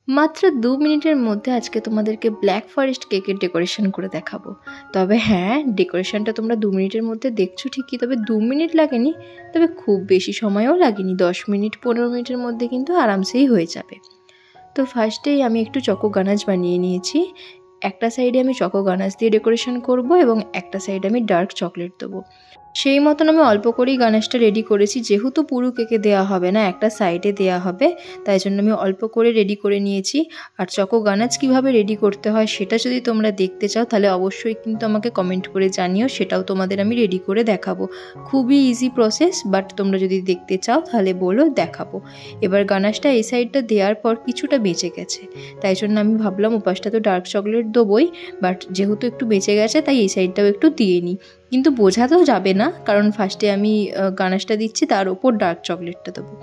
মাত্র 2 মিনিটের মধ্যে আজকে তোমাদেরকে ব্ল্যাক ফরেস্ট কেকের ডেকোরেশন করে দেখাবো। তবে হ্যাঁ, ডেকোরেশনটা তোমরা 2 মিনিটের মধ্যে দেখছো ঠিকই, তবে 2 মিনিট লাগেনি, তবে খুব বেশি সময়ও লাগেনি। 10 মিনিট 15 মিনিটের মধ্যে কিন্তু আরামসেই হয়ে যাবে। তো ফার্স্টেই আমি একটু চকো গানাশ বানিয়ে নিয়েছি। একটা সাইডে আমি চকো গানাশ দিয়ে ডেকোরেশন করব এবং একটা সাইডে আমি ডার্ক চকলেট দেবো। সেই মতন আমি অল্প করেই গানাশটা রেডি করেছি, যেহেতু পুরো কেকে দেওয়া হবে না, একটা সাইডে দেওয়া হবে, তাই জন্য আমি অল্প করে রেডি করে নিয়েছি। আর চকো গানাশ কীভাবে রেডি করতে হয় সেটা যদি তোমরা দেখতে চাও তাহলে অবশ্যই কিন্তু আমাকে কমেন্ট করে জানিও, সেটাও তোমাদের আমি রেডি করে দেখাবো। খুবই ইজি প্রসেস, বাট তোমরা যদি দেখতে চাও তাহলে বলো, দেখাবো। এবার গানাশটা এই সাইডটা দেওয়ার পর কিছুটা বেঁচে গেছে, তাই জন্য আমি ভাবলাম ওপাশটা তো ডার্ক চকলেট দেবোই, বাট যেহেতু একটু বেঁচে গেছে তাই এই সাইডটাও একটু দিয়ে নিই। কিন্তু বোঝাতেও যাবে না, কারণ ফার্স্টে আমি গানাশটা দিচ্ছি, তার ওপর ডার্ক চকলেটটা দেবো।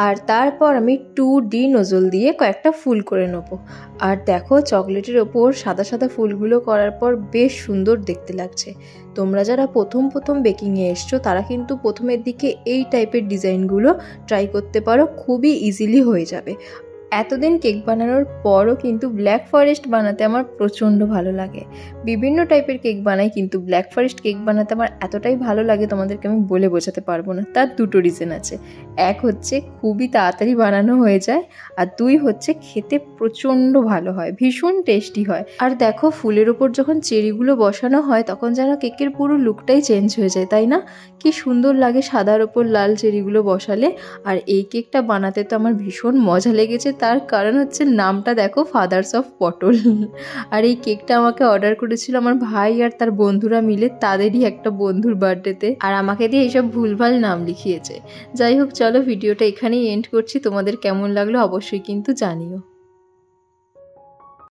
আর তারপর আমি 2D নজল দিয়ে কয়েকটা ফুল করে নেবো। আর দেখো, চকলেটের ওপর সাদা সাদা ফুলগুলো করার পর বেশ সুন্দর দেখতে লাগছে। তোমরা যারা প্রথম বেকিংয়ে এসছো তারা কিন্তু প্রথমের দিকে এই টাইপের ডিজাইনগুলো ট্রাই করতে পারো, খুবই ইজিলি হয়ে যাবে। এতদিন কেক বানানোর পরও কিন্তু ব্ল্যাক ফরেস্ট বানাতে আমার প্রচণ্ড ভালো লাগে। বিভিন্ন টাইপের কেক বানাই, কিন্তু ব্ল্যাক ফরেস্ট কেক বানাতে আমার এতটাই ভালো লাগে তোমাদেরকে আমি বলে বোঝাতে পারবো না। তার দুটো রিজন আছে। এক হচ্ছে খুবই তাড়াতাড়ি বানানো হয়ে যায়, আর 2 হচ্ছে খেতে প্রচণ্ড ভালো হয়, ভীষণ টেস্টি হয়। আর দেখো, ফুলের ওপর যখন চেরিগুলো বসানো হয় তখন যেন কেকের পুরো লুকটাই চেঞ্জ হয়ে যায়, তাই না? কি সুন্দর লাগে সাদার ওপর লাল চেরিগুলো বসালে। আর এই কেকটা বানাতে তো আমার ভীষণ মজা লেগেছে, তার কারণ হচ্ছে নামটা দেখো, ফাদার্স অফ পটল। আর এই কেকটা আমাকে অর্ডার করেছিল আমার ভাই আর তার বন্ধুরা মিলে, তাদেরই একটা বন্ধুর বার্থডেতে, আর আমাকে দিয়ে এইসব ভুলভাল নাম লিখিয়েছে। যাই হোক, চলো ভিডিওটা এখানেই এন্ড করছি। তোমাদের কেমন লাগলো অবশ্যই কিন্তু জানিও।